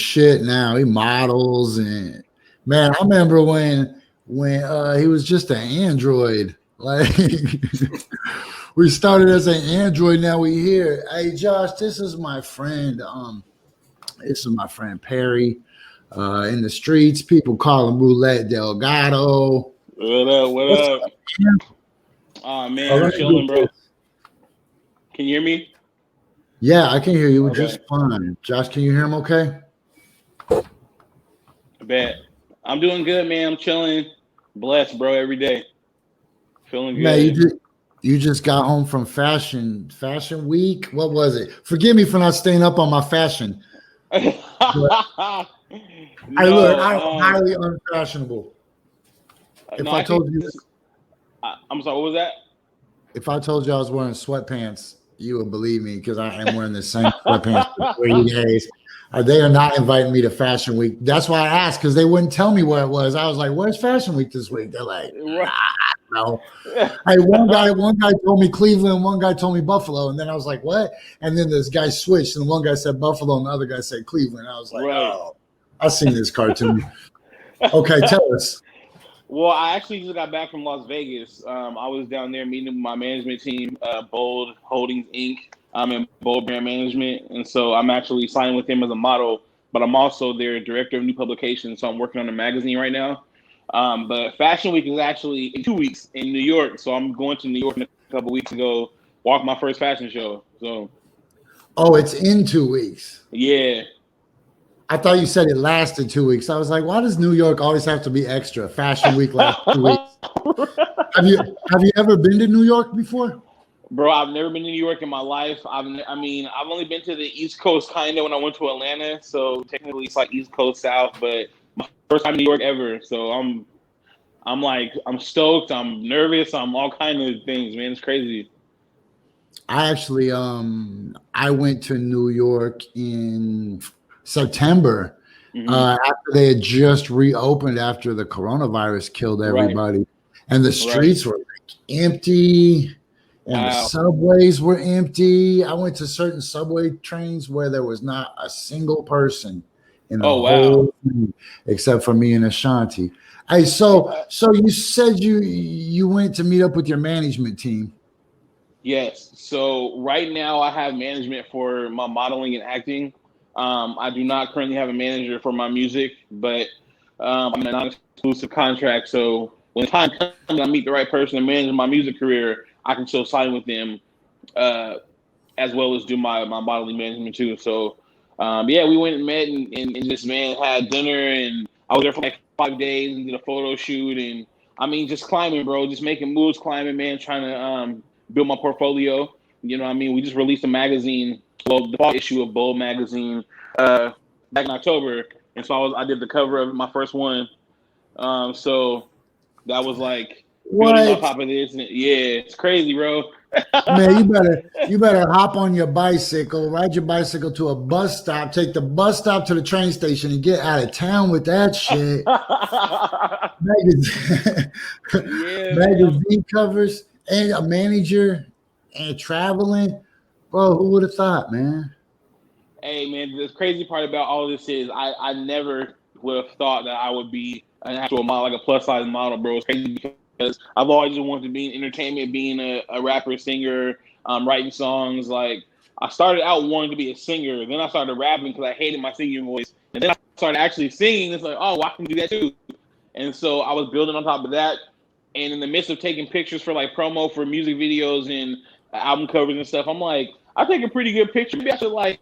shit now. He models and man, I remember when he was just an android. Like we started as an android, now we here. Hey Josh, this is my friend. This is my friend Perry. In the streets, people call him Roulette Delgato. What up? What What's up? up, man? Oh man, I'm chilling, bro. Can you hear me? Yeah, I can hear you Okay. just fine. Josh, can you hear him okay? I bet. I'm doing good, man. I'm chilling. Blessed, bro, every day. Feeling Man, good. you just got home from fashion week. What was it? Forgive me for not staying up on my fashion. But I look, I'm highly unfashionable. If no, I actually, told you, I'm sorry. What was that? if I told you I was wearing sweatpants, you would believe me because I am wearing the same sweatpants for 3 days. They are not inviting me to Fashion Week. That's why I asked, because they wouldn't tell me where it was. I was like, "Where's Fashion Week this week?" They're like, "No." Hey, one guy told me Cleveland, one guy told me Buffalo, and then I was like, "What?" And then this guy switched, and one guy said Buffalo, and the other guy said Cleveland. I was like, Right. "Oh, I've seen this cartoon." Okay, tell us. Well, I actually just got back from Las Vegas. I was down there meeting with my management team, Bold Holdings Inc. I'm in Bold Brand Management, and so I'm actually signing with them as a model. But I'm also their director of new publications, so I'm working on a magazine right now. But Fashion Week is actually in 2 weeks in New York, so I'm going to New York in a couple weeks to go walk my first fashion show. So, Oh, it's in 2 weeks. yeah. I thought you said it lasted 2 weeks. I was like, why does New York always have to be extra? Fashion Week lasts 2 weeks. Have you ever been to New York before? Bro, I've never been to New York in my life. I've only been to the East Coast kind of when I went to Atlanta, so technically it's like East Coast South, but my first time in New York ever. So I'm stoked, I'm nervous, I'm all kind of things, man. It's crazy. I actually I went to New York in September after they had just reopened after the coronavirus killed everybody, and the streets were like empty. And the subways were empty. I went to certain subway trains where there was not a single person in the whole thing, except for me and Ashanti. Hey, so you said you went to meet up with your management team. Yes. So right now I have management for my modeling and acting. I do not currently have a manager for my music, but I'm in a non-exclusive contract. So when the time comes and I meet the right person to manage my music career, I can still sign with them, as well as do my modeling management too. So yeah, we went and met and just had dinner, and I was there for like 5 days and did a photo shoot, and just climbing, bro, just making moves, climbing, man, trying to build my portfolio. We just released a magazine, well, the fall issue of Bold magazine, back in October, and so I did the cover of my first one. So that was like building on top of this, and yeah, it's crazy, bro. Man, you better hop on your bicycle, ride your bicycle to a bus stop, take the bus stop to the train station, and get out of town with that shit. Magazine covers and a manager and traveling, bro. Who would have thought, man? Hey, man, the crazy part about all this is I never would have thought that I would be an actual model, like a plus size model, bro. It's crazy because I've always just wanted to be in entertainment, being a rapper, singer, writing songs. Like, I started out wanting to be a singer, then I started rapping because I hated my singing voice, and then I started actually singing. It's like, oh, well, I can do that too. And so I was building on top of that, and in the midst of taking pictures for like promo for music videos and album covers and stuff, I'm like, I take a pretty good picture. Maybe I should like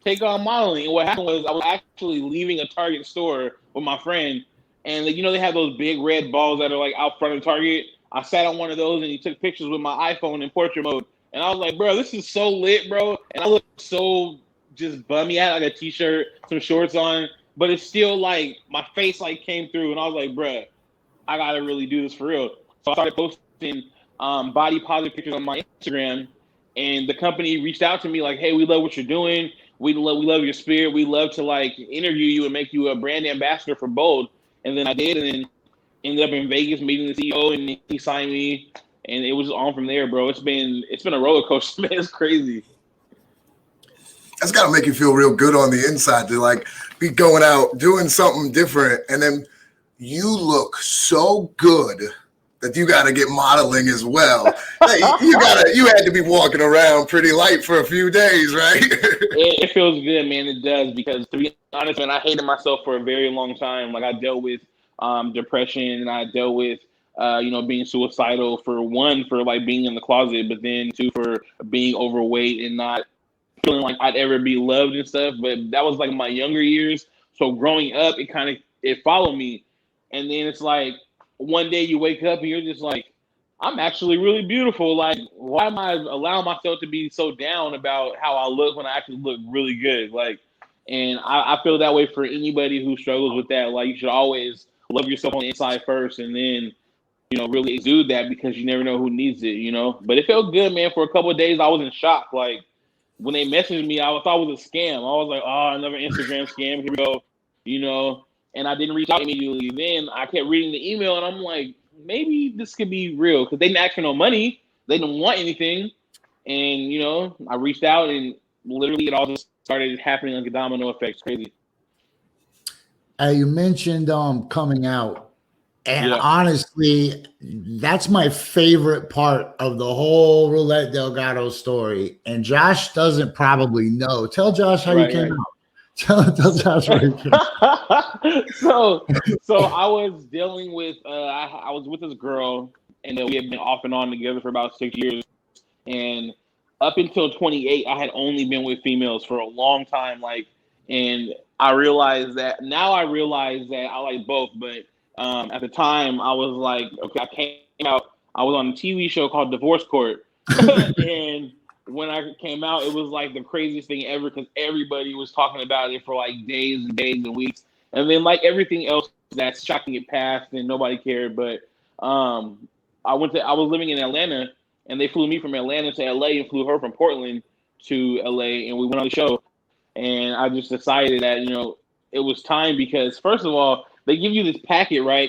take on modeling. And what happened was I was actually leaving a Target store with my friend, and they have those big red balls that are like out front of Target. I sat on one of those and he took pictures with my iPhone in portrait mode, and I was like, bro, this is so lit, bro. And I look so just bummy. I had like a t-shirt, some shorts on, but it's still like my face like came through, and I was like, bro, I gotta really do this for real. So I started posting body positive pictures on my Instagram, and the company reached out to me like, hey, we love what you're doing. We love your spirit. We love to like interview you and make you a brand ambassador for Bold. And then I did, and then ended up in Vegas meeting the CEO, and he signed me, and it was on from there, bro. It's been a roller coaster, man. It's crazy. That's got to make you feel real good on the inside to like be going out doing something different, and then you look so good that you got to get modeling as well. Hey, you had to be walking around pretty light for a few days, right? It feels good, man. It does, because to be honest, man, I hated myself for a very long time. Like, I dealt with depression, and I dealt with being suicidal, for like being in the closet, but then two, for being overweight and not feeling like I'd ever be loved and stuff. But that was like my younger years. So growing up, it followed me, and then it's like one day you wake up and you're just like, I'm actually really beautiful. Like, why am I allowing myself to be so down about how I look when I actually look really good? Like, and I feel that way for anybody who struggles with that. Like, you should always love yourself on the inside first, and then, really exude that, because you never know who needs it. But it felt good, man. For a couple of days, I was in shock. Like, when they messaged me, I thought it was a scam. I was like, oh, another Instagram scam. Here we go, and I didn't reach out immediately. Then I kept reading the email, and I'm like, maybe this could be real, because they didn't ask for no money. They didn't want anything. And, I reached out, and literally it all just started happening like a domino effect. It's crazy. You mentioned coming out. And honestly, that's my favorite part of the whole Roulette Delgato story. And Josh doesn't probably know. Tell Josh how you came out. Tell Josh how you came out. So I was dealing with, I was with this girl, and we had been off and on together for about 6 years. And up until 28, I had only been with females for a long time. And I realized that I like both, but at the time, I was like, okay, I came out. I was on a TV show called Divorce Court. And when I came out, it was like the craziest thing ever, because everybody was talking about it for like days and days and weeks. And then, like everything else, that's shocking it passed and nobody cared. But I was living in Atlanta, and they flew me from Atlanta to LA and flew her from Portland to LA, and we went on the show. And I just decided that, it was time, because first of all, they give you this packet, right?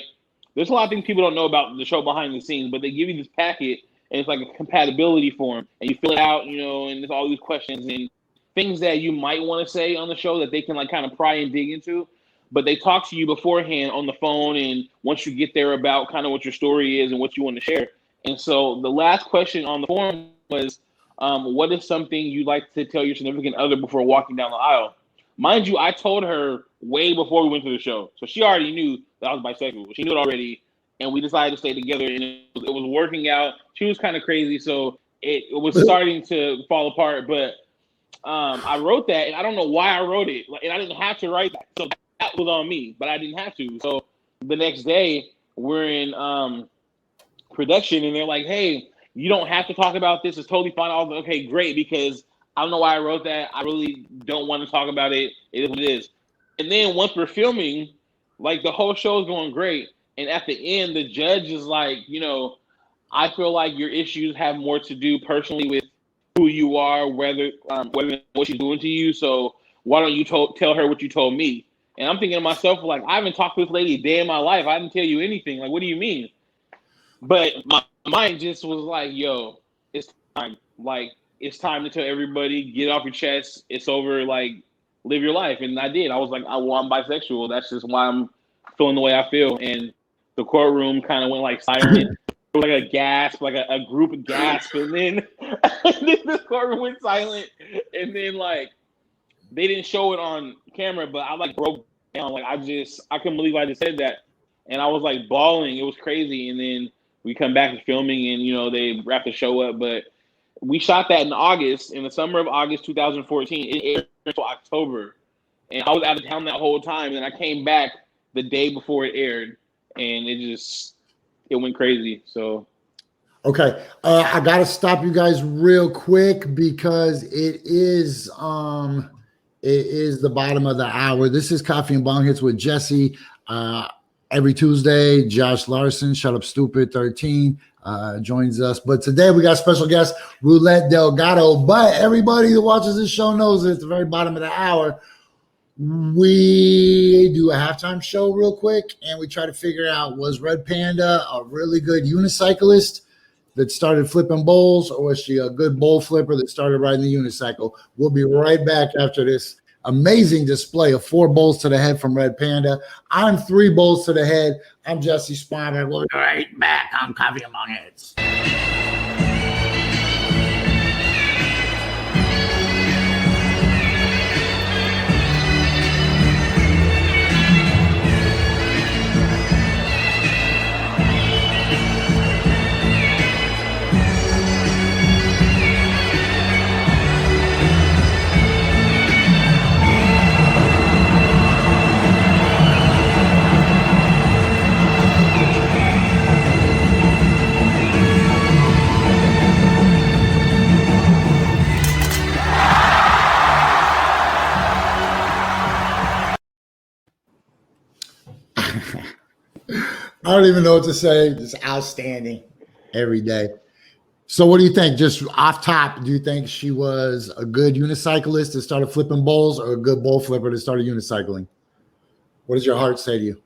There's a lot of things people don't know about the show behind the scenes, but they give you this packet, and it's like a compatibility form, and you fill it out, and there's all these questions and things that you might want to say on the show that they can like kind of pry and dig into, but they talk to you beforehand on the phone, and once you get there, about kind of what your story is and what you want to share. And so the last question on the form was, what is something you'd like to tell your significant other before walking down the aisle? Mind you, I told her way before we went to the show, so she already knew that I was bisexual. She knew it already, and we decided to stay together, and it was working out. She was kind of crazy, so it was starting to fall apart. But I wrote that, and I don't know why I wrote it, and I didn't have to write that, so that was on me. But I didn't have to. So the next day, we're in production, and they're like, "Hey, you don't have to talk about this. It's totally fine." I was like, "Okay, great," because I don't know why I wrote that. I really don't want to talk about it. It is what it is. And then once we're filming, like the whole show is going great. And at the end, the judge is like, I feel like your issues have more to do personally with who you are, whether what she's doing to you. So why don't you tell her what you told me? And I'm thinking to myself, like, I haven't talked to this lady a day in my life. I didn't tell you anything. Like, what do you mean? But my mind just was like, yo, it's time. Like, it's time to tell everybody, get it off your chest. It's over. Like, live your life. And I did. I was like, I'm bisexual. That's just why I'm feeling the way I feel. And the courtroom kind of went like silent. Like a gasp, like a group of gasp. And then the courtroom went silent. And then like, they didn't show it on camera, but I like broke down. Like, I couldn't believe I just said that. And I was like bawling. It was crazy. And then we come back to filming, and, they wrap the show up. But we shot that in the summer of August 2014. It aired until October. And I was out of town that whole time. And I came back the day before it aired. And it went crazy. So. Okay. I got to stop you guys real quick, because it is the bottom of the hour. This is Coffee and Bong Hits with Jessie. Every Tuesday, Josh Larson, Shut Up Stupid 13, joins us. But today we got special guest, Roulette Delgato. But everybody that watches this show knows that at the very bottom of the hour, we do a halftime show real quick, and we try to figure out, was Red Panda a really good unicyclist that started flipping bowls, or was she a good bowl flipper that started riding the unicycle? We'll be right back after this amazing display of 4 bowls to the head from Red Panda. I'm 3 bowls to the head. I'm Jessie Spahn. We'll be right back on Coffee+Bonghits. I don't even know what to say. Just outstanding every day. So what do you think? Just off top, do you think she was a good unicyclist that started flipping bowls or a good bowl flipper that started unicycling? What does your heart say to you?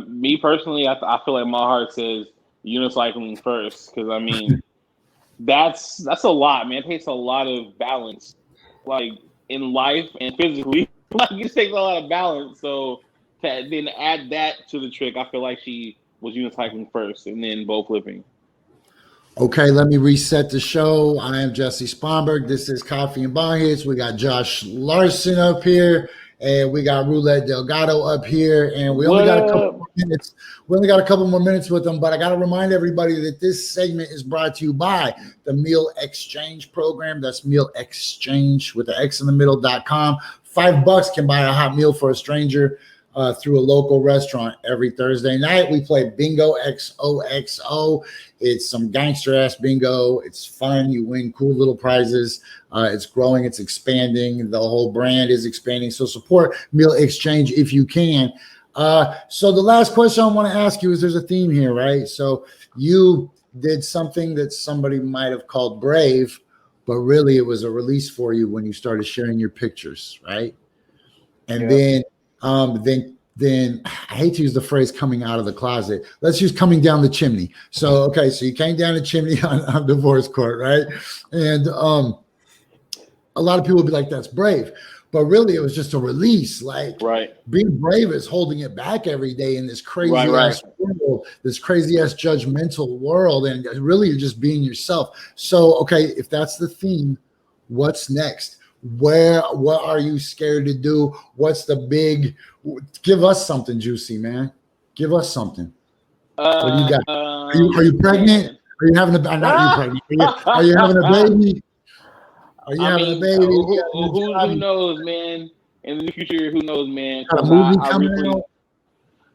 Me personally, I feel like my heart says unicycling first, because I mean that's a lot, man. It takes a lot of balance, like in life and physically. Like it takes a lot of balance. So to then add that to the trick, I feel like she was unicycling first and then bow flipping. Okay, let me reset the show. I am Jessie Spahn. This is Coffee+Bonghits. We got Josh Larson up here, and we got Roulette Delgato up here, and we only got a couple more minutes. We only got a couple more minutes with them, but I got to remind everybody that this segment is brought to you by the Meal Exchange program. That's Meal Exchange with the X in the middle.com. $5 can buy a hot meal for a stranger through a local restaurant. Every Thursday night we play Bingo XOXO. It's some gangster ass bingo. It's fun. You win cool little prizes. It's growing. It's expanding. The whole brand is expanding. So support Meal Exchange if you can. So the last question I want to ask you is, there's a theme here, right? So you did something that somebody might have called brave, but really it was a release for you when you started sharing your pictures, right? And then I hate to use the phrase coming out of the closet. Let's use coming down the chimney. So, okay, so you came down the chimney on divorce court, right? And a lot of people would be like, that's brave. But really, it was just a release. Like, being brave is holding it back every day in this crazy ass world, this crazy ass judgmental world. And really, you're just being yourself. So, okay, if that's the theme, what's next? What are you scared to do? What's the big? Give us something juicy, man. Give us something. What do you got? Are you pregnant? Are you having a? Not you pregnant. Are you having a baby? Are you having a baby? Who knows, man? In the future, who knows, man? Got a movie coming out?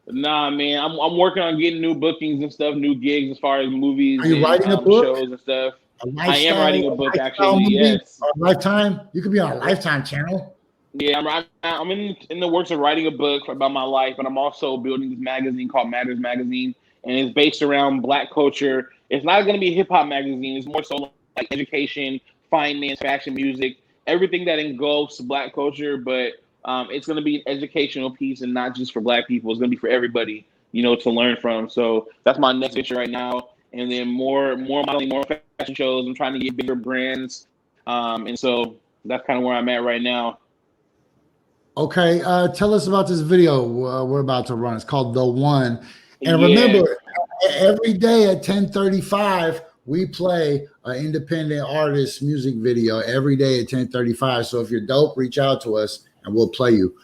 Nah, man. I'm working on getting new bookings and stuff, new gigs as far as movies. Are you writing a book? Shows and stuff. I am writing a book, actually. Movie? Yes. Lifetime. You could be on a Lifetime channel. Yeah, I'm in the works of writing a book about my life, but I'm also building this magazine called Matters Magazine, and it's based around Black culture. It's not going to be a hip hop magazine. It's more so like education, finance, fashion, music, everything that engulfs Black culture. But it's going to be an educational piece, and not just for Black people. It's going to be for everybody, to learn from. So that's my next venture right now. And then more modeling, more fashion shows. I'm trying to get bigger brands, and so that's kind of where I'm at right now. Okay, tell us about this video we're about to run. It's called The One. And remember, every day at 10:35, we play an independent artist music video every day at 10:35. So if you're dope, reach out to us and we'll play you.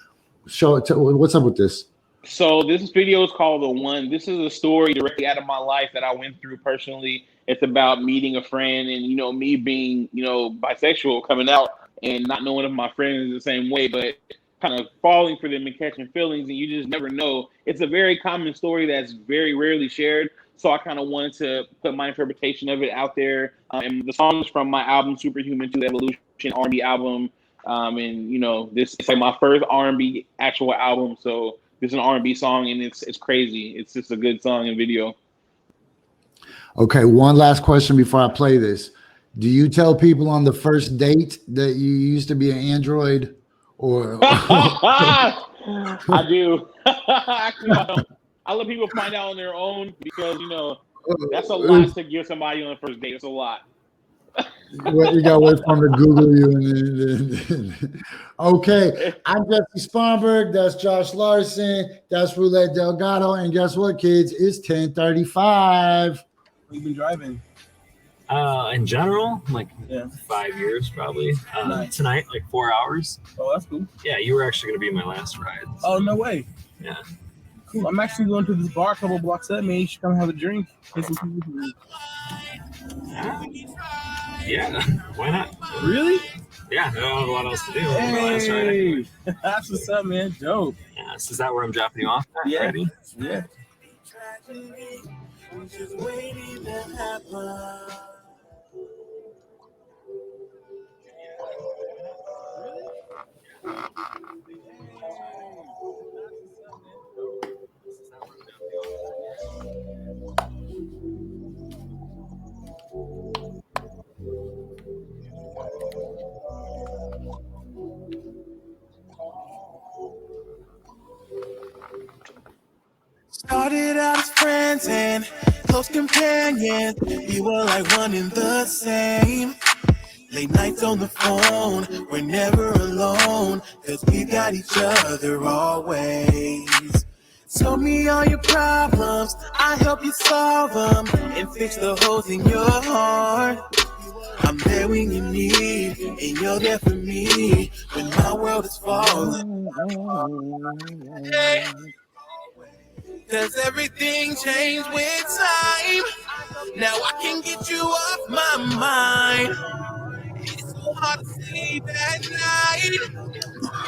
What's up with this? So this video is called The One. This is a story directly out of my life that I went through personally. It's about meeting a friend and, me being, bisexual, coming out and not knowing if my friend is the same way, but kind of falling for them and catching feelings, and you just never know. It's a very common story that's very rarely shared. So I kind of wanted to put my interpretation of it out there. And the song is from my album, Superhuman 2 Evolution R&B album. And, this is like my first R&B actual album. So this is an R&B song, and it's crazy. It's just a good song and video. Okay, one last question before I play this. Do you tell people on the first date that you used to be an android? Or I do. Actually, I don't. I let people find out on their own because, that's a lot to give somebody on the first date. It's a lot. You got to wait for him to Google you. Okay, I'm Jesse Sponberg. That's Josh Larson. That's Roulette Delgato. And guess what, kids? It's 10:35. We've been driving. In general, like 5 years probably. Nice. Tonight, like 4 hours. Oh, that's cool. Yeah, you were actually going to be my last ride. So. Oh, no way. Yeah. Cool. I'm actually going to this bar a couple blocks up. Maybe you should come have a drink. Get some people. Yeah, why not? Really? Yeah, I don't have a lot else to do. My last ride anyway. That's what's up, man. Dope. Yeah, so is that where I'm dropping you off? Yeah. Ready? Yeah. Started out as friends and close companions. We were like one and the same. Late nights on the phone, we're never alone, 'cause we got each other always. Tell me all your problems, I help you solve them, and fix the holes in your heart. I'm there when you need, and you're there for me, when my world is falling. Hey. 'Cause everything changed with time. Now I can get you off my mind. It's so hard to sleep at night.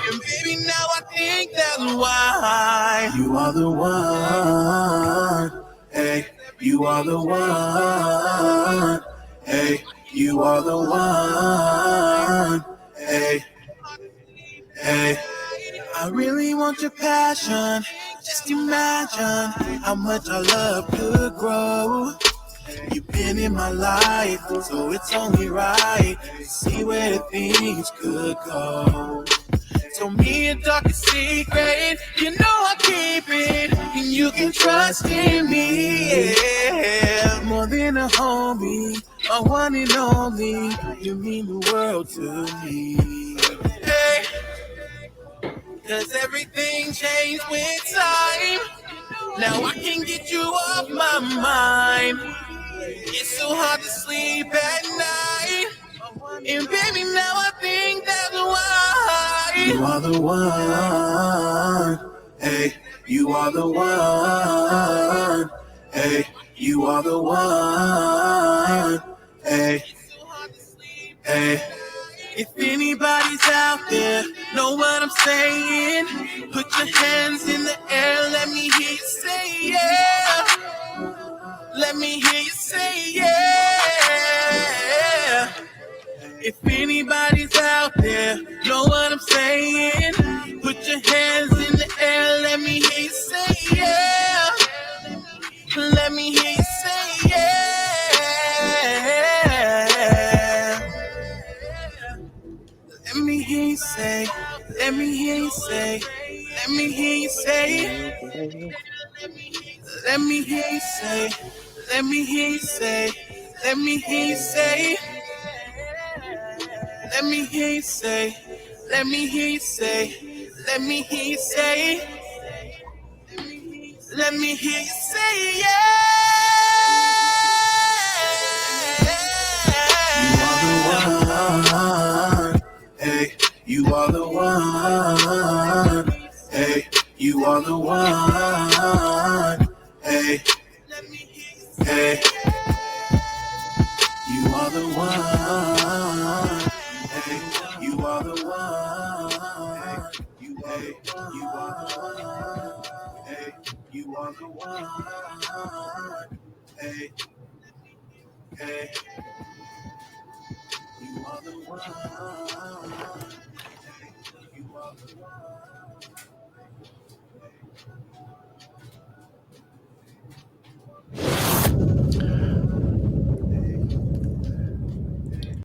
And baby, now I think that's why. You are the one. Hey, you are the one. Hey, you are the one. Hey, hey. I really want your passion. Just imagine how much our love could grow. You've been in my life, so it's only right to see where things could go. Tell me a darkest secret, you know I keep it, and you can trust in me, yeah. More than a homie, my one and only, you mean the world to me. Hey. 'Cause everything changed with time. Now I can get you off my mind. It's so hard to sleep at night. And baby, now I think that's why. You are the one. Hey, you are the one. Hey, you are the one. Hey, hey. If anybody's out there, know what I'm saying? Put your hands in the air, let me hear you say yeah. Let me hear you say yeah. If anybody's out there, know what I'm saying? Put your hands in the air, let me hear you say yeah. Let me hear you say yeah. Let me hear you say, let me hear you say, let me hear you say, let me hear you say, let me hear you say, let me hear you say, let me hear you say, let me hear you say, let me hear you say, let me hear you say, yeah. You are the one. Hey, you are the one. Hey, you are the one. Hey, hey, you are the one. Hey, you are the one. You, hey, you are the one. Hey, you are the one. Hey, hey, you are the one. You are the one.